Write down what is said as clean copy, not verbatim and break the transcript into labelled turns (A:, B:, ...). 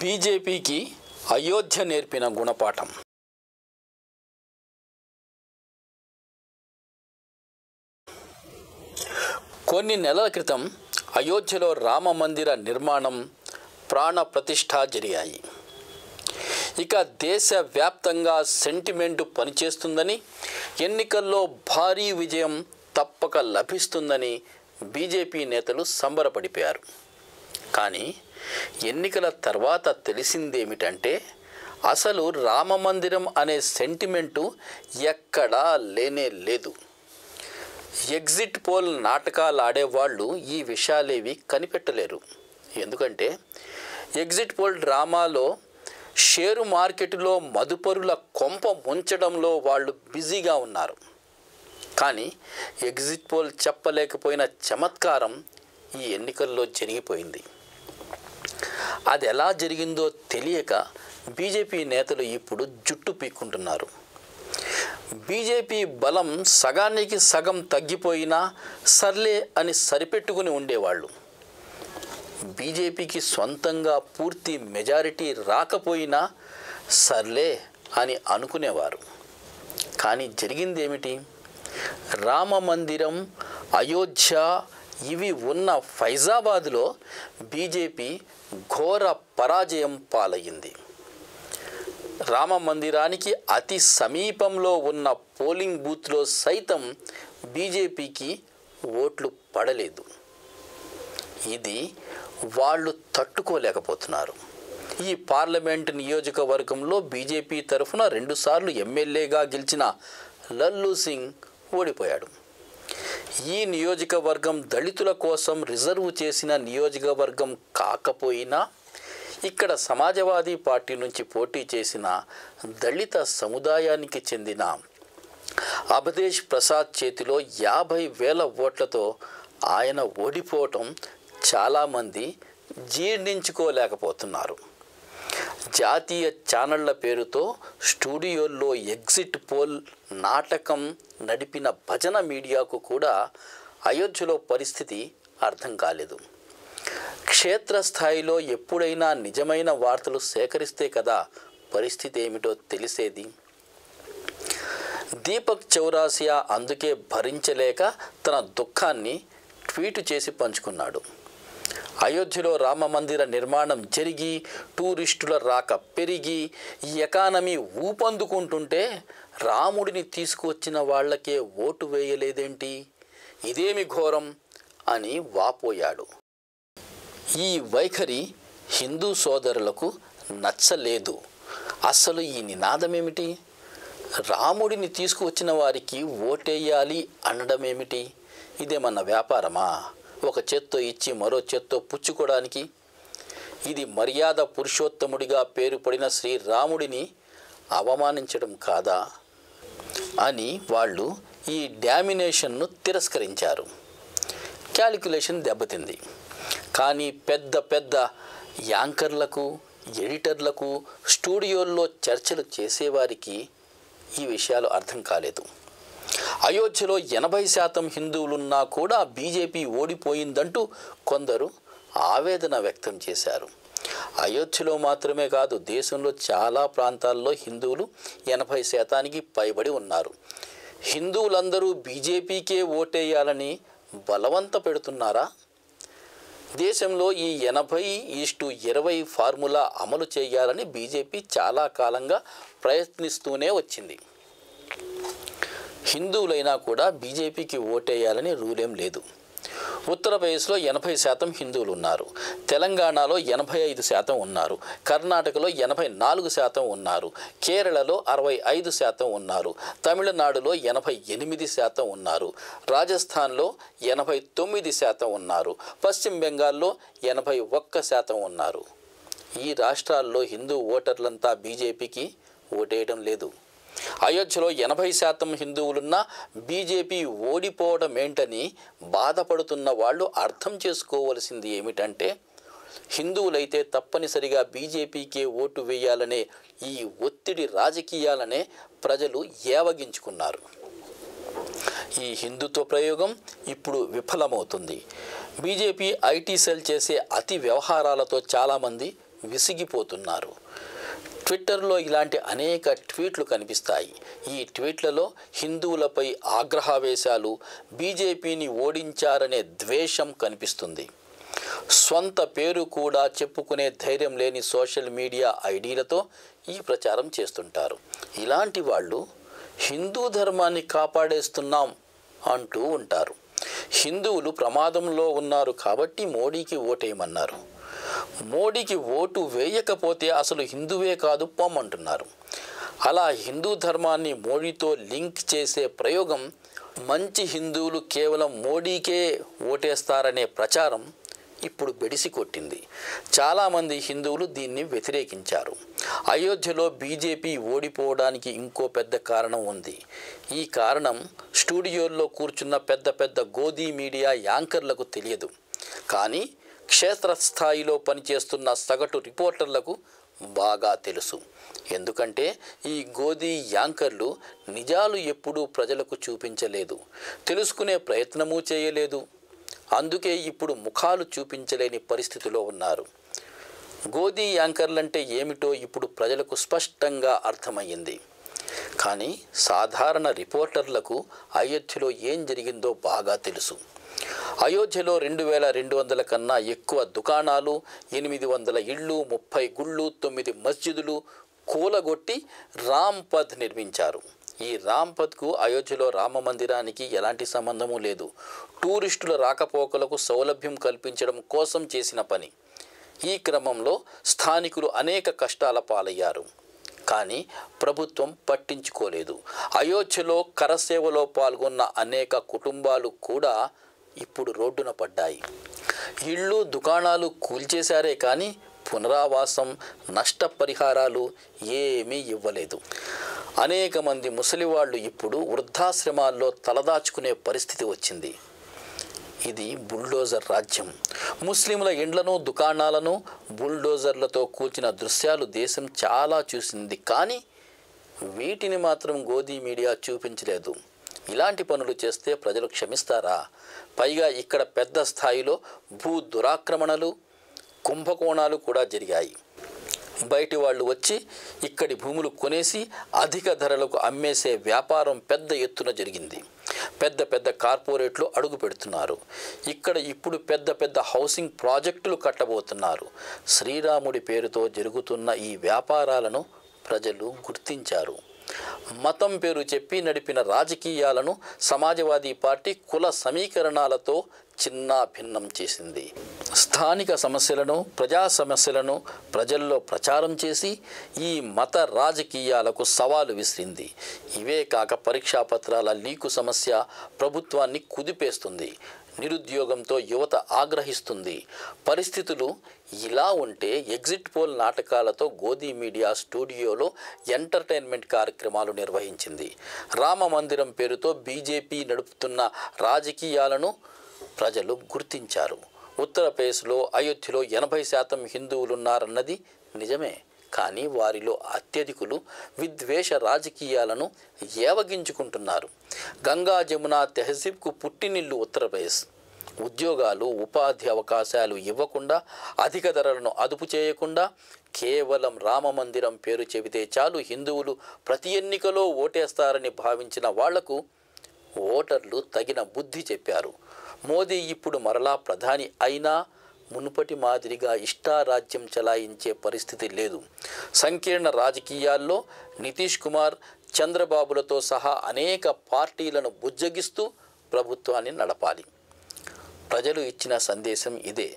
A: బీజేపీకి అయోధ్య నేర్పిన గుణపాఠం. కొన్ని నెలల క్రితం అయోధ్యలో రామ మందిర నిర్మాణం ప్రాణ ప్రతిష్ఠ జరిగాయి. ఇక దేశవ్యాప్తంగా సెంటిమెంటు పనిచేస్తుందని, ఎన్నికల్లో భారీ విజయం తప్పక లభిస్తుందని బీజేపీ నేతలు సంబరపడిపోయారు. కానీ ఎన్నికల తర్వాత తెలిసిందేమిటంటే అసలు రామ మందిరం అనే సెంటిమెంటు ఎక్కడా లేనే లేదు. ఎగ్జిట్ పోల్ నాటకాలు ఆడేవాళ్ళు ఈ విషయాలేవి కనిపెట్టలేరు. ఎందుకంటే ఎగ్జిట్ పోల్ డ్రామాలో షేరు మార్కెట్లో మదుపరుల కొంప ముంచడంలో వాళ్ళు బిజీగా ఉన్నారు. కానీ ఎగ్జిట్ పోల్ చెప్పలేకపోయిన చమత్కారం ఈ ఎన్నికల్లో జరిగిపోయింది. అది ఎలా జరిగిందో తెలియక బీజేపీ నేతలు ఇప్పుడు జుట్టు పీక్కుంటున్నారు. బీజేపీ బలం సగానికి సగం తగ్గిపోయినా సర్లే అని సరిపెట్టుకుని ఉండేవాళ్ళు. బీజేపీకి సొంతంగా పూర్తి మెజారిటీ రాకపోయినా సర్లే అని అనుకునేవారు. కానీ జరిగిందేమిటి? రామ మందిరం, అయోధ్య ఇవి ఉన్న ఫైజాబాద్లో బీజేపీ ఘోర పరాజయం పాలయ్యింది. రామ మందిరానికి అతి సమీపంలో ఉన్న పోలింగ్ బూత్లో సైతం బీజేపీకి ఓట్లు పడలేదు. ఇది వాళ్ళు తట్టుకోలేకపోతున్నారు. ఈ పార్లమెంట్ నియోజకవర్గంలో బీజేపీ తరఫున 2 సార్లు ఎమ్మెల్యేగా గెలిచిన లల్లు సింగ్ ఓడిపోయాడు. ఈ నియోజకవర్గం దళితుల కోసం రిజర్వ్ చేసిన నియోజకవర్గం కాకపోయినా ఇక్కడ సమాజ్వాదీ పార్టీ నుంచి పోటీ చేసిన దళిత సముదాయానికి చెందిన అభదేశ్ ప్రసాద్ చేతిలో 50,000 ఓట్లతో ఆయన ఓడిపోవటం చాలామంది జీర్ణించుకోలేకపోతున్నారు. జాతీయ ఛానళ్ల పేరుతో స్టూడియోల్లో ఎగ్జిట్ పోల్ నాటకం నడిపిన భజన మీడియాకు కూడా అయోధ్యలో పరిస్థితి అర్థం కాలేదు. క్షేత్రస్థాయిలో ఎప్పుడైనా నిజమైన వార్తలు సేకరిస్తే కదా పరిస్థితి ఏమిటో తెలిసేది. దీపక్ చౌరాసియా అందుకే భరించలేక తన దుఃఖాన్ని ట్వీట్ చేసి పంచుకున్నాడు. అయోధ్యలో రామ మందిర నిర్మాణం జరిగి, టూరిస్టుల రాక పెరిగి, ఈ ఎకానమీ ఊపందుకుంటుంటే రాముడిని తీసుకువచ్చిన వాళ్లకే ఓటు వేయలేదేంటి? ఇదేమి ఘోరం అని వాపోయాడు. ఈ వైఖరి హిందూ సోదరులకు నచ్చలేదు. అసలు ఈ నినాదమేమిటి? రాముడిని తీసుకువచ్చిన వారికి ఓటేయాలి అనడమేమిటి? ఇదేమన్నా వ్యాపారమా? ఒక చేత్తో ఇచ్చి మరో చేత్తో పుచ్చుకోవడానికి? ఇది మర్యాద పురుషోత్తముడిగా పేరు పడిన శ్రీరాముడిని అవమానించడం కాదా అని వాళ్ళు ఈ డామినేషన్ను తిరస్కరించారు. క్యాలిక్యులేషన్ దెబ్బతింది. కానీ పెద్ద పెద్ద యాంకర్లకు, ఎడిటర్లకు, స్టూడియోల్లో చర్చలు చేసేవారికి ఈ విషయాలు అర్థం కాలేదు. అయోధ్యలో 80% హిందువులున్నా కూడా బీజేపీ ఓడిపోయిందంటూ కొందరు ఆవేదన వ్యక్తం చేశారు. అయోధ్యలో మాత్రమే కాదు, దేశంలో చాలా ప్రాంతాల్లో హిందువులు 80%కి పైబడి ఉన్నారు. హిందువులందరూ బీజేపీకే ఓటేయాలని బలవంత పెడుతున్నారా? దేశంలో ఈ 80:20 ఫార్ములా అమలు చేయాలని బీజేపీ చాలా కాలంగా ప్రయత్నిస్తూనే వచ్చింది. హిందువులైనా కూడా బీజేపీకి ఓటేయాలని రూలేం లేదు. ఉత్తరప్రదేశ్లో 80% హిందువులు ఉన్నారు. తెలంగాణలో 85% ఉన్నారు. కర్ణాటకలో 84% ఉన్నారు. కేరళలో 65% ఉన్నారు. తమిళనాడులో 88% ఉన్నారు. రాజస్థాన్లో 89% ఉన్నారు. పశ్చిమ బెంగాల్లో 81% ఉన్నారు. ఈ రాష్ట్రాల్లో హిందూ ఓటర్లంతా బీజేపీకి ఓటేయడం లేదు. అయోధ్యలో 80% హిందువులున్నా బీజేపీ ఓడిపోవడం ఏంటని బాధపడుతున్న వాళ్ళు అర్థం చేసుకోవలసింది ఏమిటంటే, హిందువులైతే తప్పనిసరిగా బీజేపీకే ఓటు వేయాలనే ఈ ఒత్తిడి రాజకీయాలనే ప్రజలు ఏవగించుకున్నారు. ఈ హిందుత్వ ప్రయోగం ఇప్పుడు విఫలమవుతుంది. బీజేపీ ఐటీ సెల్ చేసే అతి వ్యవహారాలతో చాలామంది విసిగిపోతున్నారు. ట్విట్టర్లో ఇలాంటి అనేక ట్వీట్లు కనిపిస్తాయి. ఈ ట్వీట్లలో హిందువులపై ఆగ్రహావేశాలు, బీజేపీని ఓడించారనే ద్వేషం కనిపిస్తుంది. స్వంత పేరు కూడా చెప్పుకునే ధైర్యం లేని సోషల్ మీడియా ఐడీలతో ఈ ప్రచారం చేస్తుంటారు. ఇలాంటి వాళ్ళు హిందూ ధర్మాన్ని కాపాడేస్తున్నాం అంటూ ఉంటారు. హిందువులు ప్రమాదంలో ఉన్నారు కాబట్టి మోడీకి ఓటేయమన్నారు. మోడీకి ఓటు వేయకపోతే అసలు హిందువే కాదు పొమ్మంటున్నారు. అలా హిందూ ధర్మాన్ని మోడీతో లింక్ చేసే ప్రయోగం, మంచి హిందువులు కేవలం మోడీకే ఓటేస్తారనే ప్రచారం ఇప్పుడు బెడిసి కొట్టింది. చాలామంది హిందువులు దీన్ని వ్యతిరేకించారు. అయోధ్యలో బీజేపీ ఓడిపోవడానికి ఇంకో పెద్ద కారణం ఉంది. ఈ కారణం స్టూడియోల్లో కూర్చున్న పెద్ద పెద్ద గోదీ మీడియా యాంకర్లకు తెలియదు. కానీ క్షేత్రస్థాయిలో పనిచేస్తున్న సగటు రిపోర్టర్లకు బాగా తెలుసు. ఎందుకంటే ఈ గోదీ యాంకర్లు నిజాలు ఎప్పుడూ ప్రజలకు చూపించలేదు, తెలుసుకునే ప్రయత్నమూ చేయలేదు. అందుకే ఇప్పుడు ముఖాలు చూపించలేని పరిస్థితిలో ఉన్నారు. గోదీ యాంకర్లంటే ఏమిటో ఇప్పుడు ప్రజలకు స్పష్టంగా అర్థమయ్యింది. కానీ సాధారణ రిపోర్టర్లకు అయోధ్యలో ఏం జరిగిందో బాగా తెలుసు. అయోధ్యలో 2200 కన్నా ఎక్కువ దుకాణాలు, 800 ఇళ్ళు, 30 గుళ్ళు, 9 మస్జిదులు కూలగొట్టి రాంపథ్ నిర్మించారు. ఈ రాంపథ్కు అయోధ్యలో రామ మందిరానికి ఎలాంటి సంబంధము లేదు. టూరిస్టుల రాకపోకలకు సౌలభ్యం కల్పించడం కోసం చేసిన పని. ఈ క్రమంలో స్థానికులు అనేక కష్టాల పాలయ్యారు. కానీ ప్రభుత్వం పట్టించుకోలేదు. అయోధ్యలో కరసేవలో పాల్గొన్న అనేక కుటుంబాలు కూడా ఇప్పుడు రోడ్డున పడ్డాయి. ఇళ్ళు, దుకాణాలు కూల్చేశారే కానీ పునరావాసం, నష్టపరిహారాలు ఏమీ ఇవ్వలేదు. అనేక మంది ముసలివాళ్ళు ఇప్పుడు వృద్ధాశ్రమాల్లో తలదాచుకునే పరిస్థితి వచ్చింది. ఇది బుల్డోజర్ రాజ్యం. ముస్లింల ఇండ్లను, దుకాణాలను బుల్డోజర్లతో కూల్చిన దృశ్యాలు దేశం చాలా చూసింది. కానీ వీటిని మాత్రం గోదీ మీడియా చూపించలేదు. ఇలాంటి పనులు చేస్తే ప్రజలు క్షమిస్తారా? పైగా ఇక్కడ పెద్ద స్థాయిలో భూ దురాక్రమణలు, కుంభకోణాలు కూడా జరిగాయి. బయటి వాళ్ళు వచ్చి ఇక్కడి భూములు కొనేసి అధిక ధరలకు అమ్మేసే వ్యాపారం పెద్ద ఎత్తున జరిగింది. పెద్ద పెద్ద కార్పొరేట్లు అడుగు పెడుతున్నారు. ఇక్కడ ఇప్పుడు పెద్ద పెద్ద హౌసింగ్ ప్రాజెక్టులు కట్టబోతున్నారు. శ్రీరాముడి పేరుతో జరుగుతున్న ఈ వ్యాపారాలను ప్రజలు గుర్తించారు. మతం పేరు చెప్పి నడిపిన రాజకీయాలను సమాజ్వాదీ పార్టీ కుల సమీకరణాలతో చిన్నాభిన్నం చేసింది. స్థానిక సమస్యలను, ప్రజా సమస్యలను ప్రజల్లో ప్రచారం చేసి ఈ మత రాజకీయాలకు సవాలు విసిరింది. ఇవే కాక పరీక్షా పత్రాల లీకు సమస్య ప్రభుత్వాన్ని కుదిపేస్తుంది. నిరుద్యోగంతో యువత ఆగ్రహిస్తుంది. పరిస్థితులు ఇలా ఉంటే ఎగ్జిట్ పోల్ నాటకాలతో గోదీ మీడియా స్టూడియోలో ఎంటర్టైన్మెంట్ కార్యక్రమాలు నిర్వహించింది. రామ మందిరం పేరుతో బీజేపీ నడుపుతున్న రాజకీయాలను ప్రజలు గుర్తించారు. ఉత్తరప్రదేశ్లో, అయోధ్యలో 80% హిందువులున్నారన్నది నిజమే. కానీ వారిలో అత్యధికులు విద్వేష రాజకీయాలను ఏవగించుకుంటున్నారు. గంగా జమున తెహజీబ్కు పుట్టినిల్లు ఉత్తరప్రదేశ్. ఉద్యోగాలు, ఉపాధి అవకాశాలు ఇవ్వకుండా, అధిక ధరలను అదుపు చేయకుండా, కేవలం రామ మందిరం పేరు చెబితే చాలు హిందువులు ప్రతి ఎన్నికలో ఓటేస్తారని భావించిన వాళ్లకు ఓటర్లు తగిన బుద్ధి చెప్పారు. మోదీ ఇప్పుడు మరలా ప్రధాని అయినా మునుపటి మాదిరిగా ఇష్టారాజ్యం చలాయించే పరిస్థితి లేదు. సంకీర్ణ రాజకీయాల్లో నితీష్ కుమార్, చంద్రబాబులతో సహా అనేక పార్టీలను బుజ్జగిస్తూ ప్రభుత్వాన్ని నడపాలి. ప్రజలు ఇచ్చిన సందేశం ఇదే.